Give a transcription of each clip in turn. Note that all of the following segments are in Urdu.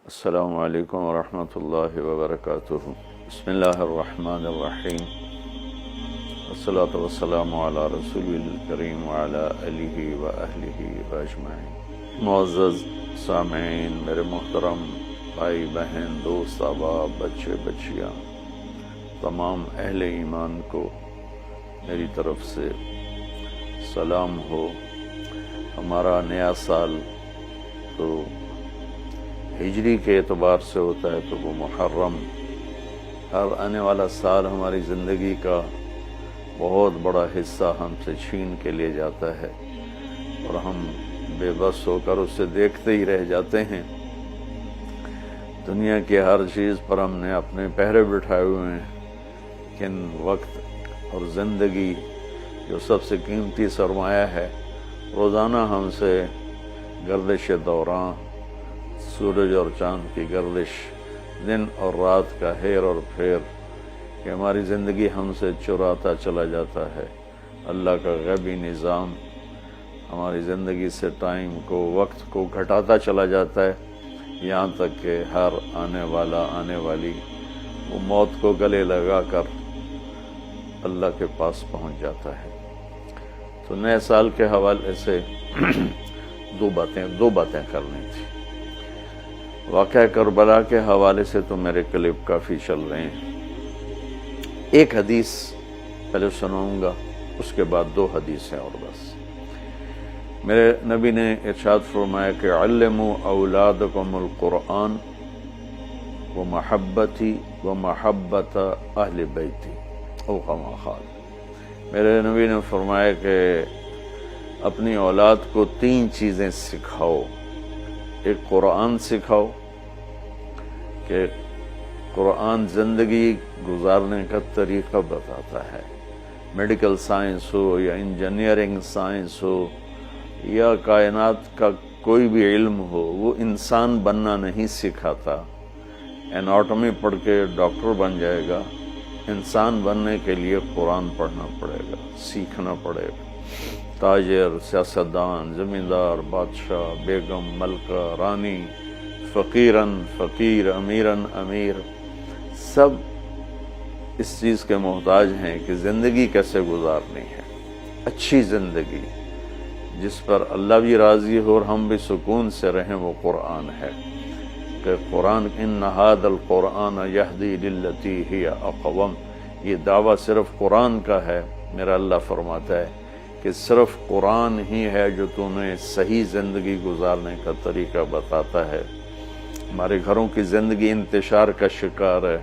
السلام علیکم ورحمۃ اللہ وبرکاتہ۔ بسم اللہ الرحمن الرحیم، والصلاة والسلام علی رسول الکریم وعلی آلہ وأہلہ اجمعین۔ معزز سامعین، میرے محترم بھائی بہن، دوست احباب، بچے بچیاں، تمام اہل ایمان کو میری طرف سے سلام ہو۔ ہمارا نیا سال تو ہجری کے اعتبار سے ہوتا ہے تو وہ محرم، ہر آنے والا سال ہماری زندگی کا بہت بڑا حصہ ہم سے چھین کے لے جاتا ہے اور ہم بے بس ہو کر اسے دیکھتے ہی رہ جاتے ہیں۔ دنیا کی ہر چیز پر ہم نے اپنے پہرے بٹھائے ہوئے ہیں، لیکن وقت اور زندگی جو سب سے قیمتی سرمایہ ہے، روزانہ ہم سے گردش دوران، سورج اور چاند کی گردش، دن اور رات کا ہیر اور پھیر کہ ہماری زندگی ہم سے چراتا چلا جاتا ہے۔ اللہ کا غیبی نظام ہماری زندگی سے ٹائم کو، وقت کو گھٹاتا چلا جاتا ہے، یہاں تک کہ ہر آنے والی وہ موت کو گلے لگا کر اللہ کے پاس پہنچ جاتا ہے۔ تو نئے سال کے حوالے سے دو باتیں کرنی تھی۔ واقعہ کربلا کے حوالے سے تو میرے کلپ کافی چل رہے ہیں، ایک حدیث پہلے سناؤں گا، اس کے بعد دو حدیثیں اور بس۔ میرے نبی نے ارشاد فرمایا کہ علموا اولادکم القرآن ومحبتی ومحبت اہل بیتی او کما قال۔ میرے نبی نے فرمایا کہ اپنی اولاد کو تین چیزیں سکھاؤ۔ ایک قرآن سکھاؤ کہ قرآن زندگی گزارنے کا طریقہ بتاتا ہے۔ میڈیکل سائنس ہو یا انجینئرنگ سائنس ہو یا کائنات کا کوئی بھی علم ہو، وہ انسان بننا نہیں سکھاتا۔ اناٹمی پڑھ کے ڈاکٹر بن جائے گا، انسان بننے کے لیے قرآن پڑھنا پڑے گا، سیکھنا پڑے گا۔ تاجر، سیاستدان، زمیندار، بادشاہ، بیگم، ملکہ، رانی، فقیرن فقیر، امیرن امیر، سب اس چیز کے محتاج ہیں کہ زندگی کیسے گزارنی ہے، اچھی زندگی جس پر اللہ بھی راضی ہو اور ہم بھی سکون سے رہیں، وہ قرآن ہے۔ کہ قرآن ان ھذا القرآن یہدی للتی ہی اقوم، یہ دعویٰ صرف قرآن کا ہے۔ میرا اللہ فرماتا ہے کہ صرف قرآن ہی ہے جو تمہیں صحیح زندگی گزارنے کا طریقہ بتاتا ہے۔ ہمارے گھروں کی زندگی انتشار کا شکار ہے،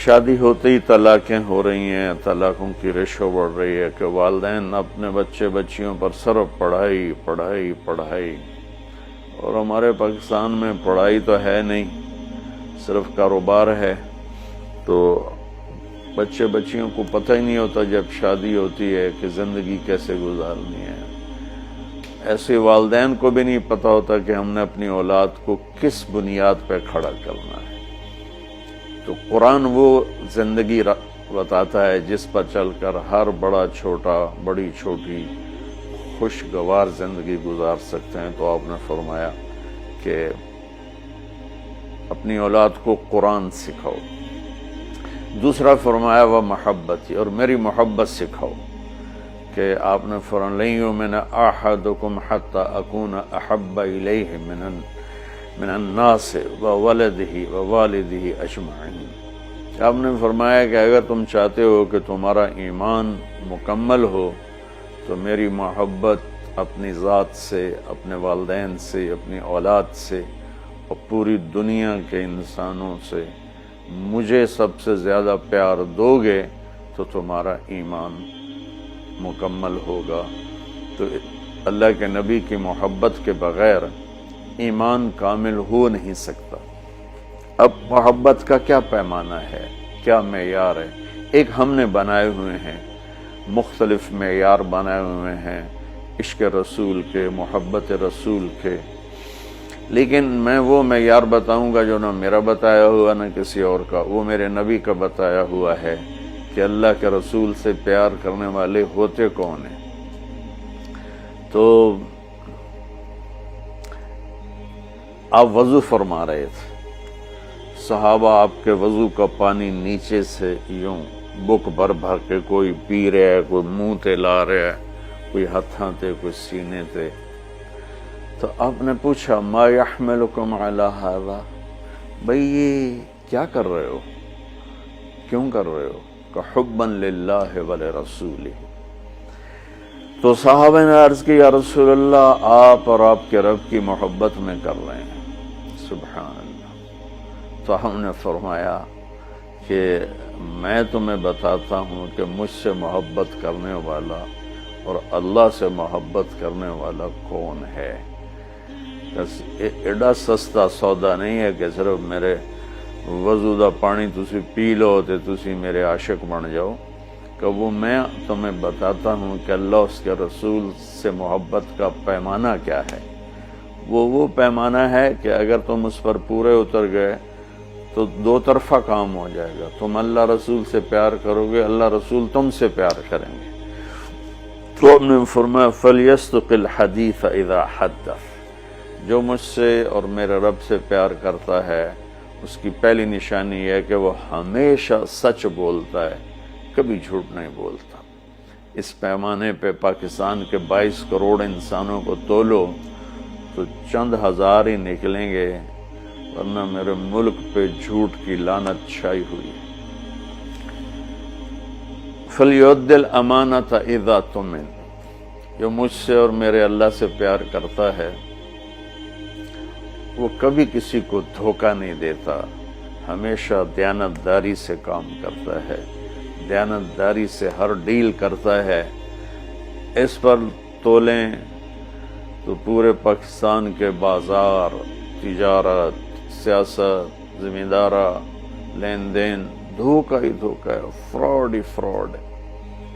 شادی ہوتے ہی طلاقیں ہو رہی ہیں، طلاقوں کی ریشو بڑھ رہی ہے کہ والدین اپنے بچے بچیوں پر صرف پڑھائی پڑھائی پڑھائی، اور ہمارے پاکستان میں پڑھائی تو ہے نہیں، صرف کاروبار ہے۔ تو بچے بچیوں کو پتہ ہی نہیں ہوتا جب شادی ہوتی ہے کہ زندگی کیسے گزارنی ہے۔ ایسے والدین کو بھی نہیں پتہ ہوتا کہ ہم نے اپنی اولاد کو کس بنیاد پہ کھڑا کرنا ہے۔ تو قرآن وہ زندگی بتاتا ہے جس پر چل کر ہر بڑا چھوٹا، بڑی چھوٹی خوشگوار زندگی گزار سکتے ہیں۔ تو آپ نے فرمایا کہ اپنی اولاد کو قرآن سکھاؤ۔ دوسرا فرمایا وہ محبت، اور میری محبت سکھاؤ کہ آپ نے فرمایا لن یؤمن احدکم حتی اکون احب الیہ من الناس وولدہ ووالدہ اجمعین۔ آپ نے فرمایا کہ اگر تم چاہتے ہو کہ تمہارا ایمان مکمل ہو تو میری محبت اپنی ذات سے، اپنے والدین سے، اپنی اولاد سے اور پوری دنیا کے انسانوں سے مجھے سب سے زیادہ پیار دو گے تو تمہارا ایمان مکمل ہوگا۔ تو اللہ کے نبی کی محبت کے بغیر ایمان کامل ہو نہیں سکتا۔ اب محبت کا کیا پیمانہ ہے، کیا معیار ہے؟ ایک ہم نے بنائے ہوئے ہیں، مختلف معیار بنائے ہوئے ہیں عشق رسول کے، محبت رسول کے، لیکن میں وہ معیار بتاؤں گا جو نہ میرا بتایا ہوا نہ کسی اور کا، وہ میرے نبی کا بتایا ہوا ہے کہ اللہ کے رسول سے پیار کرنے والے ہوتے کون ہیں۔ تو آپ وضو فرما رہے تھے، صحابہ آپ کے وضو کا پانی نیچے سے یوں بک بھر بھر کے کوئی پی رہا ہے، کوئی منہ تے لا رہا ہے، کوئی ہتھاں تے، کوئی سینے تے. تو آپ نے پوچھا ما یحملکم علی ھذا، بھئی یہ کیا کر رہے ہو، کیوں کر رہے ہو؟ کہ حبا للہ ولرسولہ. تو صحابہ نے عرض کی یا رسول اللہ آپ اور آپ کے رب کی محبت میں کر رہے ہیں. سبحان اللہ. تو ہم نے فرمایا کہ میں تمہیں بتاتا ہوں کہ مجھ سے محبت کرنے والا اور اللہ سے محبت کرنے والا کون ہے. ایڈا سستا سودا نہیں ہے کہ صرف میرے وضو دا پانی تسی پی لو تے تسی میرے عاشق بن جاؤ. کہ وہ میں تمہیں بتاتا ہوں کہ اللہ اس کے رسول سے محبت کا پیمانہ کیا ہے. وہ پیمانہ ہے کہ اگر تم اس پر پورے اتر گئے تو دو طرفہ کام ہو جائے گا. تم اللہ رسول سے پیار کرو گے، اللہ رسول تم سے پیار کریں گے. تو ہم نے فرمایا فَلْيَسْتُقِ الْحَدِيثَ إِذَا حَدَّثَ. جو مجھ سے اور میرے رب سے پیار کرتا ہے اس کی پہلی نشانی یہ ہے کہ وہ ہمیشہ سچ بولتا ہے، کبھی جھوٹ نہیں بولتا. اس پیمانے پہ پاکستان کے 22 کروڑ انسانوں کو تولو تو چند ہزار ہی نکلیں گے، ورنہ میرے ملک پہ جھوٹ کی لعنت چھائی ہوئی ہے. فَلْيُؤَدِّ الْأَمَانَةَ إِذَا تُؤْمِنَ. جو مجھ سے اور میرے اللہ سے پیار کرتا ہے وہ کبھی کسی کو دھوکہ نہیں دیتا، ہمیشہ دیانتداری سے کام کرتا ہے، دیانتداری سے ہر ڈیل کرتا ہے. اس پر تولیں تو پورے پاکستان کے بازار، تجارت، سیاست، زمیندارہ، لین دین دھوکہ ہی دھوکہ ہے، فراڈ ہی فراڈ ہے.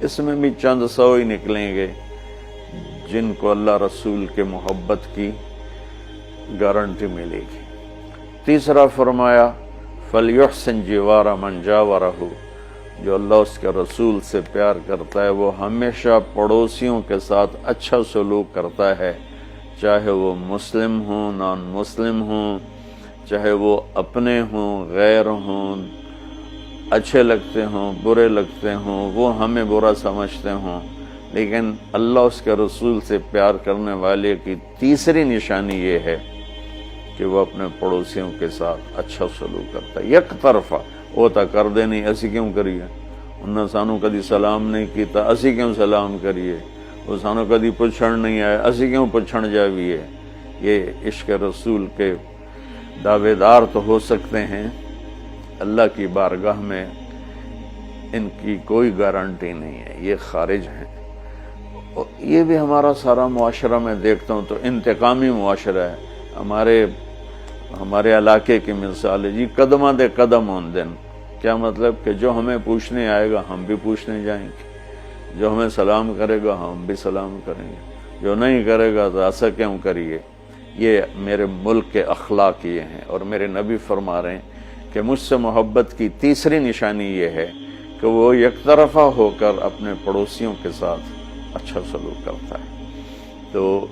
اس میں بھی چند سو ہی نکلیں گے جن کو اللہ رسول کے محبت کی گارنٹی ملے گی. تیسرا فرمایا فَلْيُحْسِنْ جِوَارَ مَنْ جَاوَرَهُ. جو اللہ اس کے رسول سے پیار کرتا ہے وہ ہمیشہ پڑوسیوں کے ساتھ اچھا سلوک کرتا ہے، چاہے وہ مسلم ہوں، نان مسلم ہوں، چاہے وہ اپنے ہوں، غیر ہوں، اچھے لگتے ہوں، برے لگتے ہوں، وہ ہمیں برا سمجھتے ہوں. لیکن اللہ اس کے رسول سے پیار کرنے والے کی تیسری نشانی یہ ہے کہ وہ اپنے پڑوسیوں کے ساتھ اچھا سلوک کرتا ہے. یک طرفہ وہ تا کر دے نہیں، اسی کیوں کریے، انہوں سانو کدی سلام نہیں کیتا، اسی کیوں سلام کریے، وہ سانو کدی پچھڑ نہیں آئے، اسی کیوں پچھڑ جاویے. یہ عشق رسول کے دعوے دار تو ہو سکتے ہیں، اللہ کی بارگاہ میں ان کی کوئی گارنٹی نہیں ہے، یہ خارج ہیں. یہ بھی ہمارا سارا معاشرہ میں دیکھتا ہوں تو انتقامی معاشرہ ہے. ہمارے علاقے کی مثال ہے جی، قدمہ دے قدم ہون دن. کیا مطلب کہ جو ہمیں پوچھنے آئے گا ہم بھی پوچھنے جائیں گے، جو ہمیں سلام کرے گا ہم بھی سلام کریں گے، جو نہیں کرے گا تو ایسا کیوں کریے. یہ میرے ملک کے اخلاق یہ ہیں. اور میرے نبی فرما رہے ہیں کہ مجھ سے محبت کی تیسری نشانی یہ ہے کہ وہ یک طرفہ ہو کر اپنے پڑوسیوں کے ساتھ اچھا سلوک کرتا ہے. تو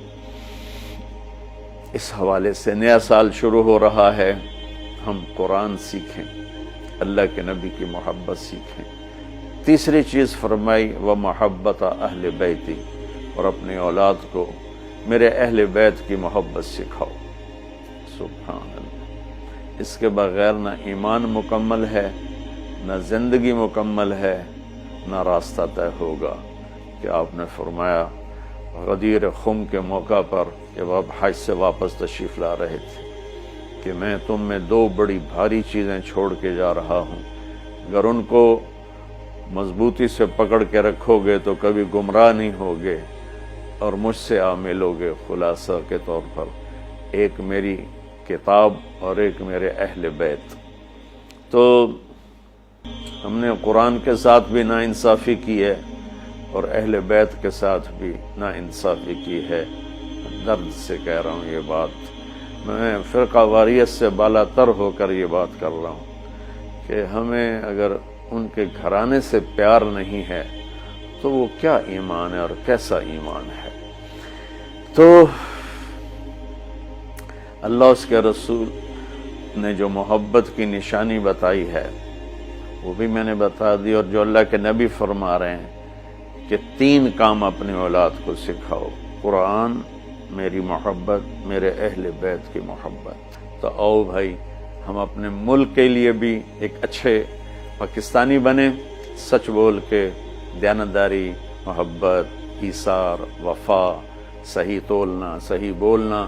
اس حوالے سے نیا سال شروع ہو رہا ہے، ہم قرآن سیکھیں، اللہ کے نبی کی محبت سیکھیں. تیسری چیز فرمائی وَمَحَبَّةَ أَهْلِ بَيْتِ. اور اپنی اولاد کو میرے اہل بیت کی محبت سکھاؤ. سبحان اللہ. اس کے بغیر نہ ایمان مکمل ہے، نہ زندگی مکمل ہے، نہ راستہ طے ہوگا. کہ آپ نے فرمایا غدیر خم کے موقع پر جب آپ حج سے واپس تشریف لا رہے تھے کہ میں تم میں دو بڑی بھاری چیزیں چھوڑ کے جا رہا ہوں، اگر ان کو مضبوطی سے پکڑ کے رکھو گے تو کبھی گمراہ نہیں ہوگے اور مجھ سے آ ملوگے. خلاصہ کے طور پر ایک میری کتاب اور ایک میرے اہل بیت. تو ہم نے قرآن کے ساتھ بھی ناانصافی کی ہے اور اہل بیت کے ساتھ بھی ناانصافی کی ہے. درد سے کہہ رہا ہوں یہ بات، میں فرقہ واریت سے بالا تر ہو کر یہ بات کر رہا ہوں کہ ہمیں اگر ان کے گھرانے سے پیار نہیں ہے تو وہ کیا ایمان ہے اور کیسا ایمان ہے. تو اللہ اس کے رسول نے جو محبت کی نشانی بتائی ہے وہ بھی میں نے بتا دی، اور جو اللہ کے نبی فرما رہے ہیں کہ 3 کام اپنی اولاد کو سکھاؤ: قرآن، میری محبت، میرے اہل بیت کی محبت۔ تو آؤ بھائی ہم اپنے ملک کے لیے بھی ایک اچھے پاکستانی بنے، سچ بول کے، دیانتداری، محبت، ایثار، وفا، صحیح تولنا، صحیح بولنا،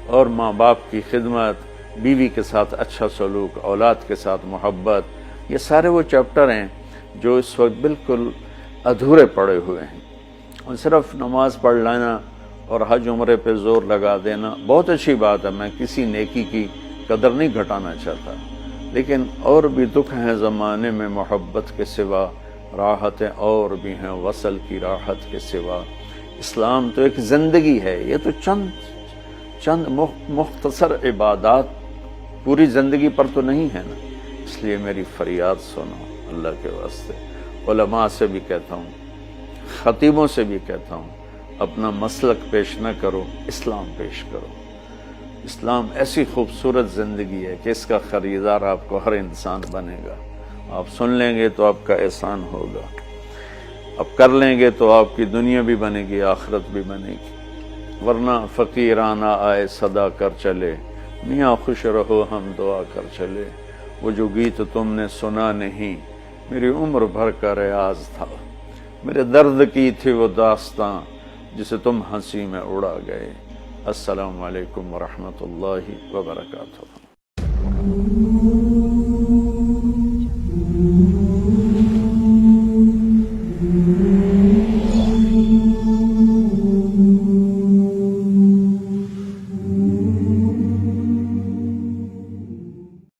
اور ماں باپ کی خدمت، بیوی کے ساتھ اچھا سلوک، اولاد کے ساتھ محبت، یہ سارے وہ چیپٹر ہیں جو اس وقت بالکل ادھورے پڑے ہوئے ہیں۔ اور صرف نماز پڑھ لینا اور حج عمرے پہ زور لگا دینا بہت اچھی بات ہے، میں کسی نیکی کی قدر نہیں گھٹانا چاہتا، لیکن اور بھی دکھ ہیں زمانے میں محبت کے سوا، راحتیں اور بھی ہیں وصل کی راحت کے سوا۔ اسلام تو ایک زندگی ہے، یہ تو چند مختصر عبادات پوری زندگی پر تو نہیں ہے نا۔ اس لیے میری فریاد سنو اللہ کے واسطے، علماء سے بھی کہتا ہوں، خطیبوں سے بھی کہتا ہوں، اپنا مسلک پیش نہ کرو، اسلام پیش کرو۔ اسلام ایسی خوبصورت زندگی ہے کہ اس کا خریدار آپ کو ہر انسان بنے گا۔ آپ سن لیں گے تو آپ کا احسان ہوگا، اب کر لیں گے تو آپ کی دنیا بھی بنے گی، آخرت بھی بنے گی، ورنہ فقیرانہ آئے صدا کر چلے، میاں خوش رہو ہم دعا کر چلے، وہ جو گیت تم نے سنا نہیں میری عمر بھر کا ریاض تھا، میرے درد کی تھی وہ داستاں جسے تم ہنسی میں اڑا گئے۔ السلام علیکم ورحمۃ اللہ وبرکاتہ۔